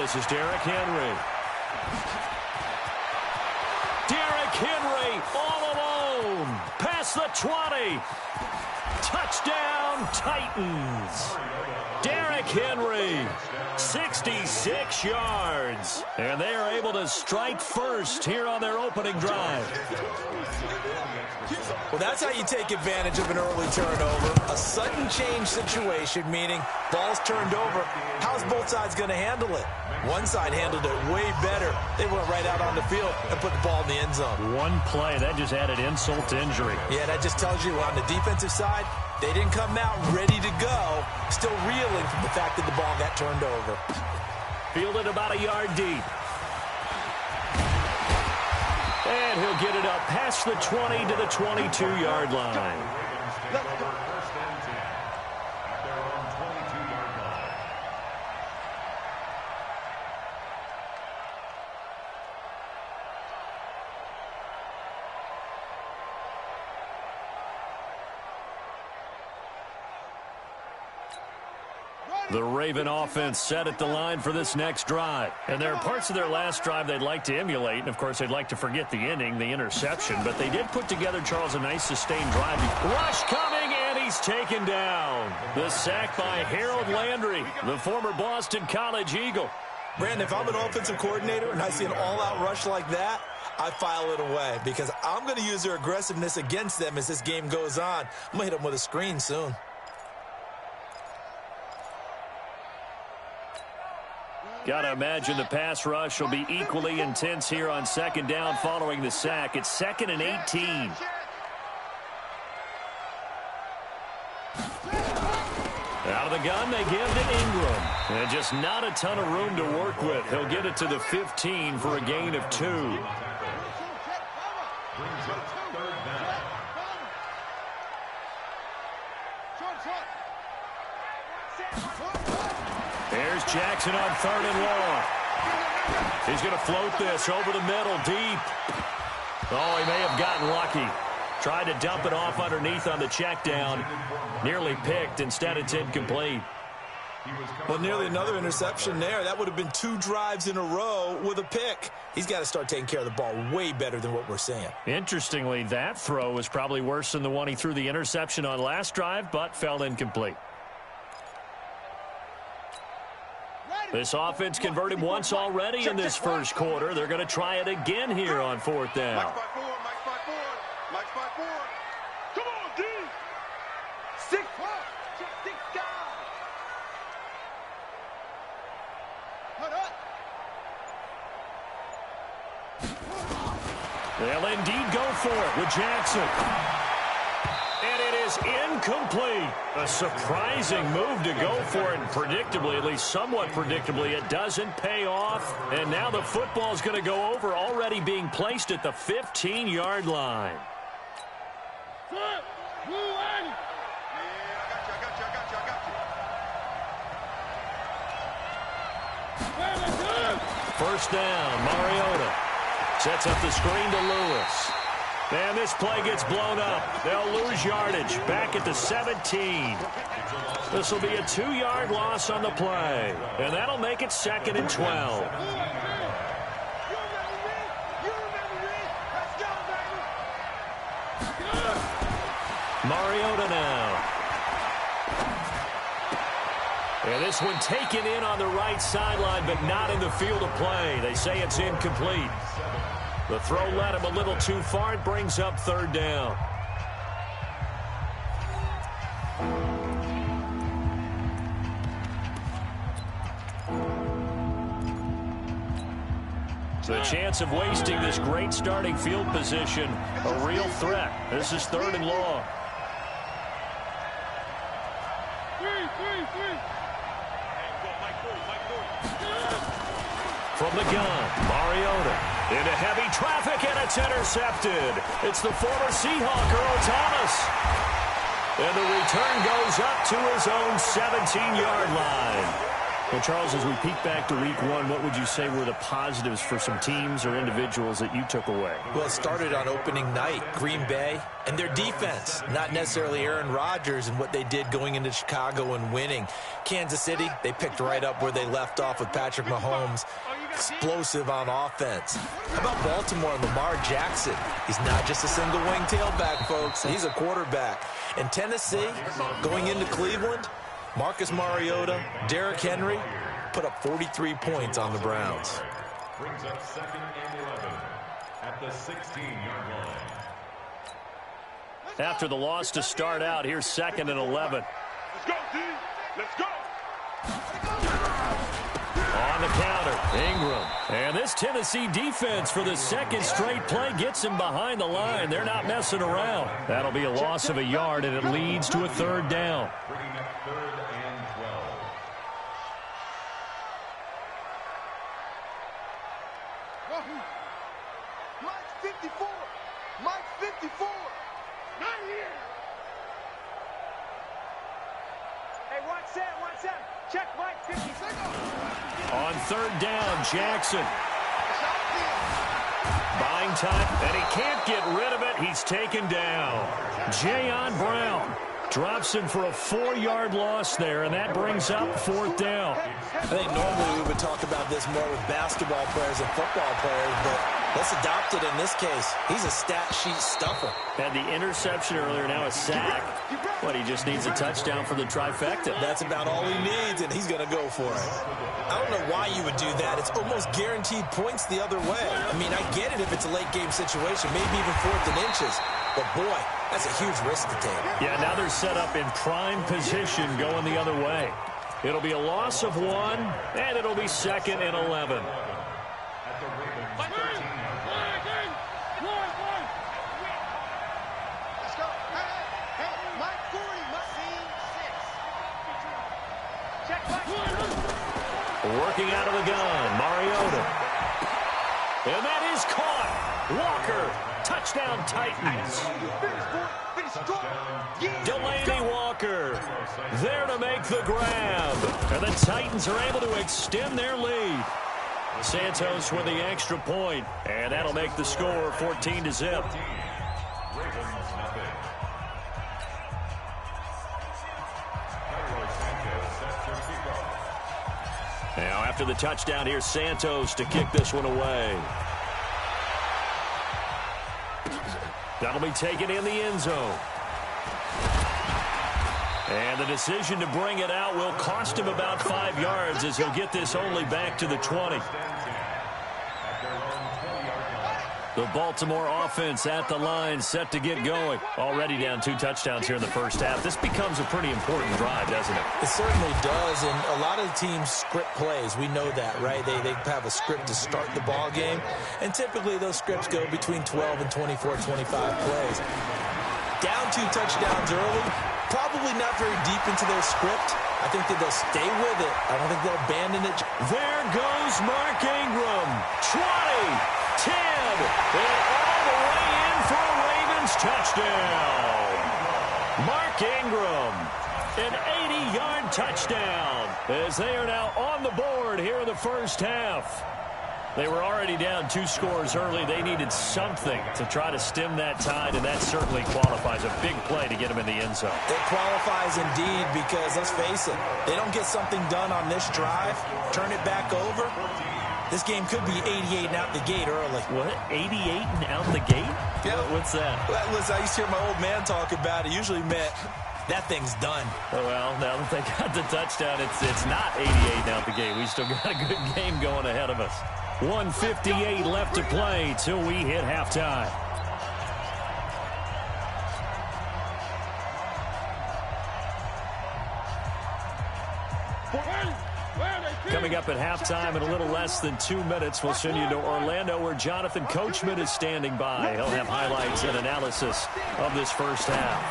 This is Derrick Henry. Derrick Henry all alone. Past the 20. Touchdown, Titans. Derrick Henry, 66 yards. And they are able to strike first here on their opening drive. Well, that's how you take advantage of an early turnover. A sudden change situation, meaning ball's turned over. How's both sides going to handle it? One side handled it way better. They went right out on the field and put the ball in the end zone. One play, that just added insult to injury. Yeah, that just tells you on the defensive side, they didn't come out ready to go, still reeling from the fact that the ball got turned over. Fielded about a yard deep. And he'll get it up past the 20 to the 22-yard line. The Raven offense set at the line for this next drive. And there are parts of their last drive they'd like to emulate. And, of course, they'd like to forget the inning, the interception. But they did put together, Charles, a nice sustained drive. Rush coming, and he's taken down. The sack by Harold Landry, the former Boston College Eagle. Brandon, if I'm an offensive coordinator and I see an all-out rush like that, I file it away because I'm going to use their aggressiveness against them as this game goes on. I'm going to hit them with a screen soon. Got to imagine the pass rush will be equally intense here on second down following the sack. It's 2nd and 18. Out of the gun, they give to Ingram. And just not a ton of room to work with. He'll get it to the 15 for a gain of 2. There's Jackson on 3rd and long. He's going to float this over the middle, deep. Oh, he may have gotten lucky. Tried to dump it off underneath on the check down. Nearly picked. Instead, it's incomplete. Well, nearly another interception there. That would have been 2 drives in a row with a pick. He's got to start taking care of the ball way better than what we're seeing. Interestingly, that throw was probably worse than the one he threw the interception on last drive, but fell incomplete. This offense converted once already in this first quarter. They're going to try it again here on 4th down. Come on, D. 6 guys. They'll indeed go for it with Jackson. And it is incomplete. A surprising move to go for it. And predictably, at least somewhat predictably, it doesn't pay off. And now the football's going to go over, already being placed at the 15-yard line. First down, Mariota sets up the screen to Lewis. And this play gets blown up. They'll lose yardage back at the 17. This will be a 2-yard loss on the play. And that'll make it 2nd and 12. Mariota now. And this one taken in on the right sideline, but not in the field of play. They say it's incomplete. The throw led him a little too far. It brings up 3rd down. The chance of wasting this great starting field position, a real threat. This is 3rd and long. From the gun, Mariota into heavy traffic, and it's intercepted. It's the former Seahawk, Earl Thomas. And the return goes up to his own 17-yard line. Well, Charles, as we peek back to week one, what would you say were the positives for some teams or individuals that you took away? Well, it started on opening night, Green Bay, and their defense. Not necessarily Aaron Rodgers and what they did going into Chicago and winning. Kansas City, they picked right up where they left off with Patrick Mahomes. Explosive on offense. How about Baltimore and Lamar Jackson? He's not just a single-wing tailback, folks. He's a quarterback. And Tennessee, going into Cleveland, Marcus Mariota, Derrick Henry put up 43 points on the Browns. Brings up 2nd and 11 at the 16-yard line. After the loss to start out, here's 2nd and 11. Let's go, D. Let's go. On the counter, Ingram. And this Tennessee defense for the second straight play gets him behind the line. They're not messing around. That'll be a loss of a yard, and it leads to a 3rd down. Bringing up 3rd and 12. Mike's 54. Mike's 54. Not here. Hey, watch that, watch that. Check Mike 50. On 3rd down, Jackson. Buying time, and he can't get rid of it. He's taken down. Jayon Brown drops him for a 4-yard loss there, and that brings up 4th down. I think normally we would talk about this more with basketball players and football players, but let's adopt it in this case. He's a stat sheet stuffer. Had the interception earlier, now a sack. But he just needs a touchdown for the trifecta. That's about all he needs, and he's going to go for it. I don't know why you would do that. It's almost guaranteed points the other way. I mean, I get it if it's a late-game situation, maybe even 4th and inches. But, boy, that's a huge risk to take. Yeah, now they're set up in prime position going the other way. It'll be a loss of 1, and it'll be 2nd and 11. At the Ravens 13-yard line. Let's go. Hey, Mike 40, Mike 6. Check Mike. Working out of the gun, Mariota. And that is caught. Walker, touchdown Titans. Delaney Walker there to make the grab. And the Titans are able to extend their lead. Santos with the extra point, and that'll make the score 14-0. Ravens nothing. Now after the touchdown, here's Santos to kick this one away. That'll be taken in the end zone. And the decision to bring it out will cost him about 5 yards as he'll get this only back to the 20. The Baltimore offense at the line, set to get going. Already down 2 touchdowns here in the first half. This becomes a pretty important drive, doesn't it? It certainly does, and a lot of teams script plays. We know that, right? They have a script to start the ball game, and typically those scripts go between 12 and 24, 25 plays. Down 2 touchdowns early, probably not very deep into their script. I think that they'll stay with it. I don't think they'll abandon it. There goes Mark Ingram. 20, 10, and all the way in for a Ravens touchdown. Mark Ingram, an 80-yard touchdown as they are now on the board here in the first half. They were already down 2 scores early. They needed something to try to stem that tide, and that certainly qualifies. A big play to get them in the end zone. It qualifies indeed because, let's face it, they don't get something done on this drive, turn it back over, this game could be 88 and out the gate early. What? 88 and out the gate? Yeah. What's that? Well, listen, I used to hear my old man talk about it. Usually meant that thing's done. Oh, well, now that they got the touchdown, it's not 88 and out the gate. We still got a good game going ahead of us. 1:58 left to play till we hit halftime. Coming up at halftime in a little less than 2 minutes, we'll send you to Orlando where Jonathan Coachman is standing by. He'll have highlights and analysis of this first half.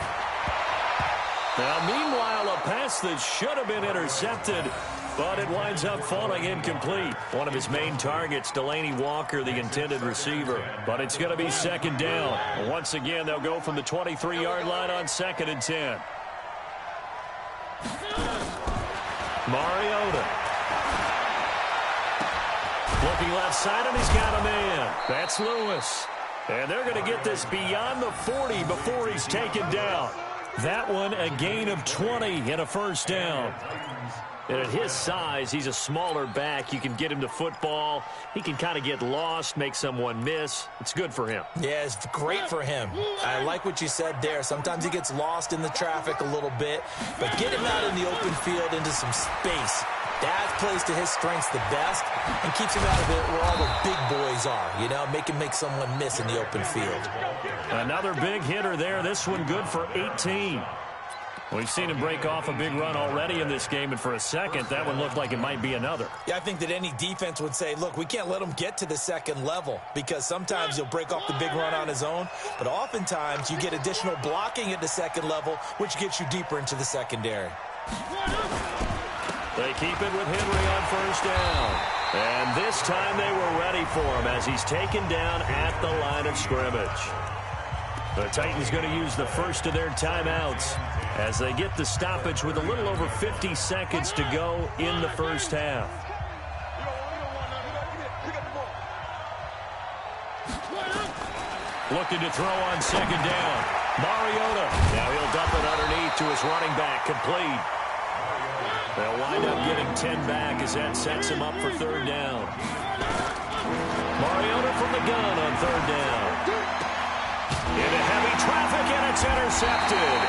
Now, meanwhile, a pass that should have been intercepted, but it winds up falling incomplete. One of his main targets, Delaney Walker, the intended receiver. But it's going to be second down. Once again, they'll go from the 23-yard line on 2nd and 10. Mariota Looking left side, and he's got a man. That's Lewis. And they're going to get this beyond the 40 before he's taken down. That one, a gain of 20 and a first down. And at his size, he's a smaller back. You can get him to football. He can kind of get lost, make someone miss. It's good for him. Yeah, it's great for him. I like what you said there. Sometimes he gets lost in the traffic a little bit, but get him out in the open field into some space. That plays to his strengths the best and keeps him out of it where all the big boys are, you know, make him make someone miss in the open field. Another big hitter there. This one good for 18. We've seen him break off a big run already in this game, and for a second, that one looked like it might be another. Yeah, I think that any defense would say, look, we can't let him get to the second level because sometimes he'll break off the big run on his own, but oftentimes you get additional blocking at the second level, which gets you deeper into the secondary. They keep it with Henry on first down. And this time they were ready for him as he's taken down at the line of scrimmage. The Titans going to use the first of their timeouts as they get the stoppage with a little over 50 seconds to go in the first half. Looking to throw on second down. Mariota. Now he'll dump it underneath to his running back. Complete. They'll wind up getting 10 back as that sets him up for third down. Mariota from the gun on third down. Into heavy traffic, and it's intercepted.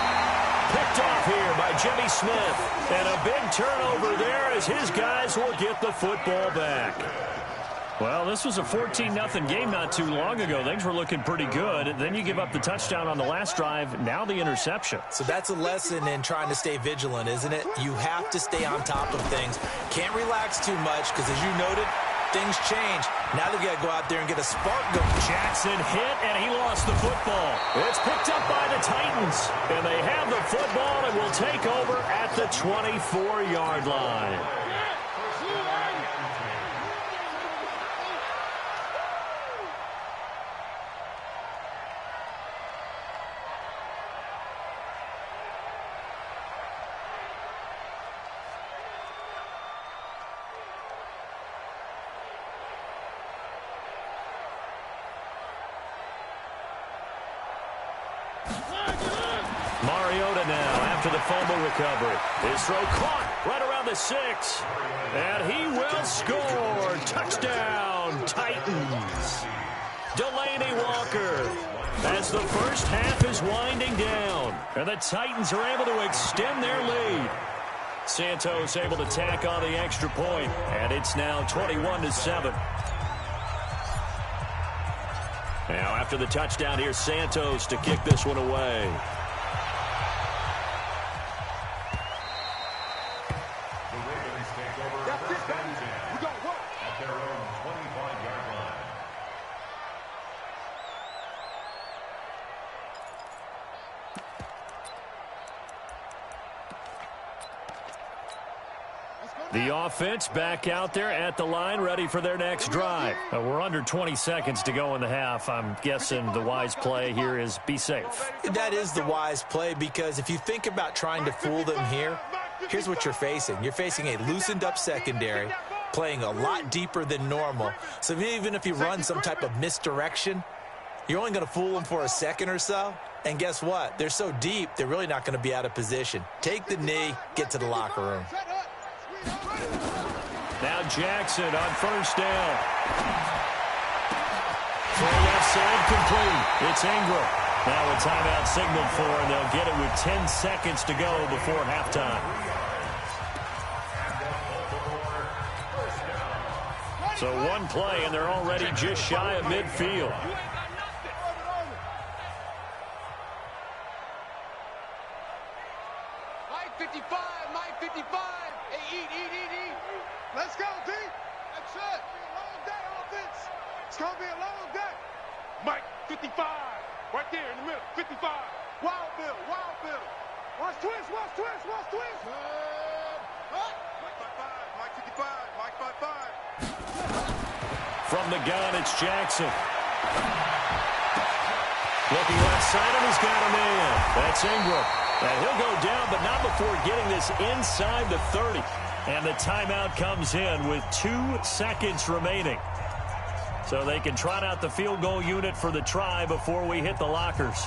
Picked off here by Jimmy Smith. And a big turnover there as his guys will get the football back. Well, this was a 14-0 game not too long ago. Things were looking pretty good. Then you give up the touchdown on the last drive. Now the interception. So that's a lesson in trying to stay vigilant, isn't it? You have to stay on top of things. Can't relax too much because, as you noted, things change. Now they've got to go out there and get a spark going. Jackson hit, and he lost the football. It's picked up by the Titans, and they have the football and will take over at the 24-yard line. Mariota now after the fumble recovery. His throw caught right around the 6. And he will score. Touchdown, Titans. Delaney Walker. As the first half is winding down. And the Titans are able to extend their lead. Santos able to tack on the extra point. And it's now 21-7. Now after the touchdown, here's Santos to kick this one away. The offense back out there at the line, ready for their next drive. We're under 20 seconds to go in the half. I'm guessing the wise play here is be safe. That is the wise play because if you think about trying to fool them here, here's what you're facing. You're facing a loosened up secondary, playing a lot deeper than normal. So even if you run some type of misdirection, you're only going to fool them for a second or so. And guess what? They're so deep, they're really not going to be out of position. Take the knee, get to the locker room. Now Jackson on first down. Throw left side complete. It's Ingram. Now a timeout signaled for, and they'll get it with 10 seconds to go before halftime. So one play, and they're already just shy of midfield. Mike 55, Mike 55. Hey, eat. Let's go, D. That's it. Long day offense. It's going to be a long day. Mike 55. Right there in the middle. 55. Wild Bill. Watch twist. Mike 55. Mike 55. From the gun, it's Jackson. Looking left side, and he's got a man. That's Ingram. And he'll go down, but not before getting this inside the 30. And the timeout comes in with 2 seconds remaining. So they can trot out the field goal unit for the try before we hit the lockers.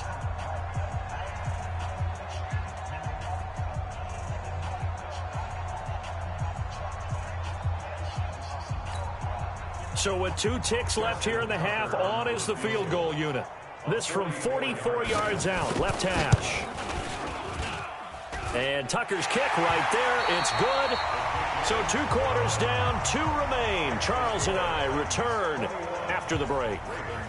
So with 2 ticks left here in the half, on is the field goal unit. This from 44 yards out, left hash. And Tucker's kick right there. It's good. So 2 quarters down, 2 remain. Charles and I return after the break.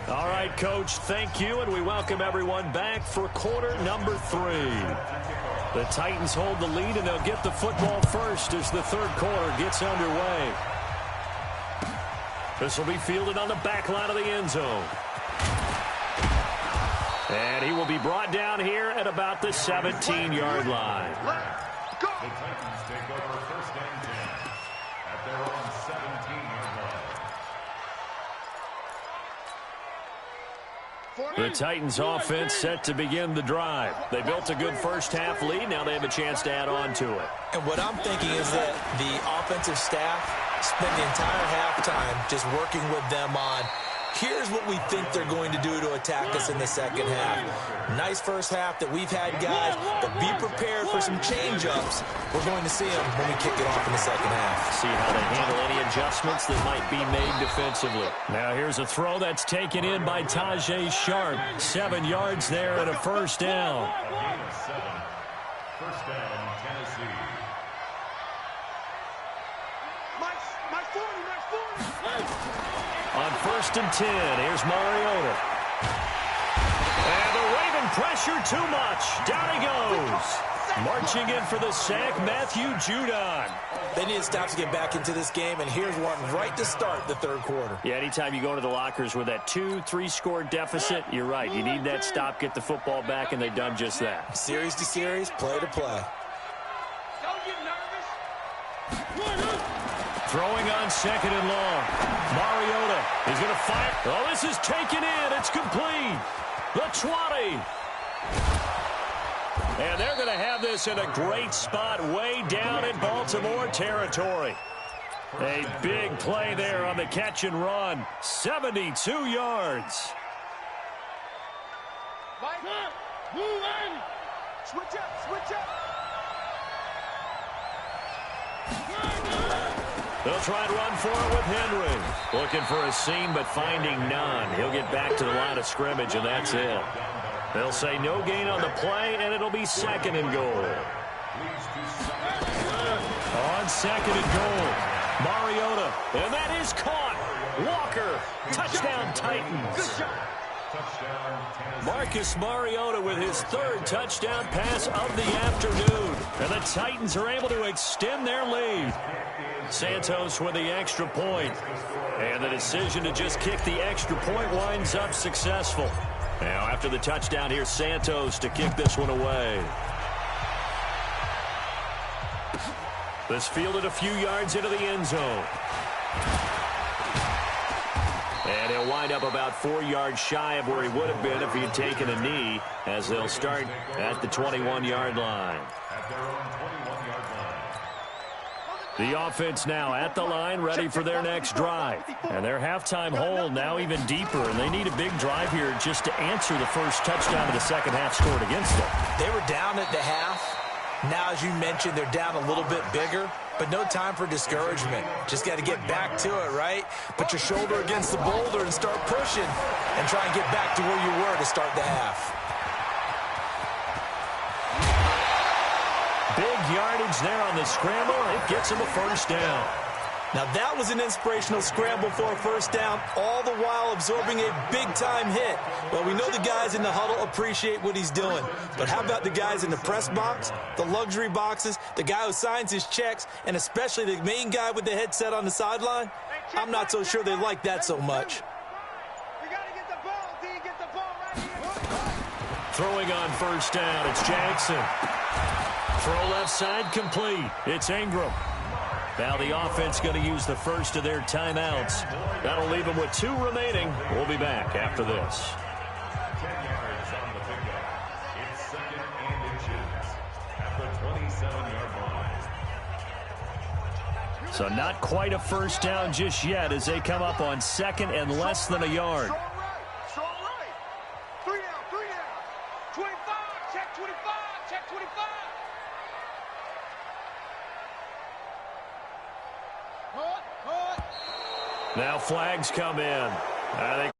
All right, Coach, thank you, and we welcome everyone back for quarter number 3. The Titans hold the lead, and they'll get the football first as the third quarter gets underway. This will be fielded on the back line of the end zone. And he will be brought down here at about the 17-yard line. The Titans take over first and 10 at their own 17-yard line. The Titans offense set to begin the drive. They built a good first half lead. Now they have a chance to add on to it. And what I'm thinking is that the offensive staff spent the entire halftime just working with them on, here's what we think they're going to do to attack us in the second half. Nice first half that we've had, guys, but be prepared for some change-ups. We're going to see them when we kick it off in the second half. See how they handle any adjustments that might be made defensively. Now here's a throw that's taken in by Tajay Sharp. 7 yards there and a first down. Gain of 7. First down, Tennessee. On first and 10, here's Mariota. And the Raven pressure too much. Down he goes. Marching in for the sack, Matthew Judon. They need to stop to get back into this game, and here's one right to start the third quarter. Yeah, anytime you go into the lockers with that 2-3 score deficit, you're right. You need that stop, get the football back, and they've done just that. Series to series, play to play. Don't get nervous. Throwing on second and long. Mariota is going to fire. Oh, this is taken in. It's complete. The 20. And they're going to have this in a great spot way down in Baltimore territory. A big play there on the catch and run. 72 yards. Mike, move in. Switch up, switch up. They'll try and run for it with Henry. Looking for a seam, but finding none. He'll get back to the line of scrimmage, and that's it. They'll say no gain on the play, and it'll be second and goal. On second and goal, Mariota, and that is caught. Walker, touchdown Titans. Marcus Mariota with his third touchdown pass of the afternoon. And the Titans are able to extend their lead. Santos with the extra point. And the decision to just kick the extra point winds up successful. Now after the touchdown, here's Santos to kick this one away. This fielded a few yards into the end zone. And he'll wind up about 4 yards shy of where he would have been if he had taken a knee, as they'll start at the 21-yard line. The offense now at the line, ready for their next drive. And their halftime hole now even deeper, and they need a big drive here just to answer the first touchdown of the second half scored against them. They were down at the half. Now, as you mentioned, they're down a little bit bigger, but no time for discouragement. Just got to get back to it, right? Put your shoulder against the boulder and start pushing and try and get back to where you were to start the half. Big yardage there on the scramble. It gets him a first down. Now, that was an inspirational scramble for a first down, all the while absorbing a big-time hit. Well, we know the guys in the huddle appreciate what he's doing. But how about the guys in the press box, the luxury boxes, the guy who signs his checks, and especially the main guy with the headset on the sideline? I'm not so sure they like that so much. You got to get the ball, D. Get the ball right here. Throwing on first down, it's Jackson. Throw left side complete. It's Ingram. Now the offense going to use the first of their timeouts. That'll leave them with 2 remaining. We'll be back after this. 10 yards on the pickup. It's second and inches at the 27-yard line. So not quite a first down just yet as they come up on second and less than a yard. Strong right. 3 down, 3 down. 25, check 25, check 25. Now flags come in. I think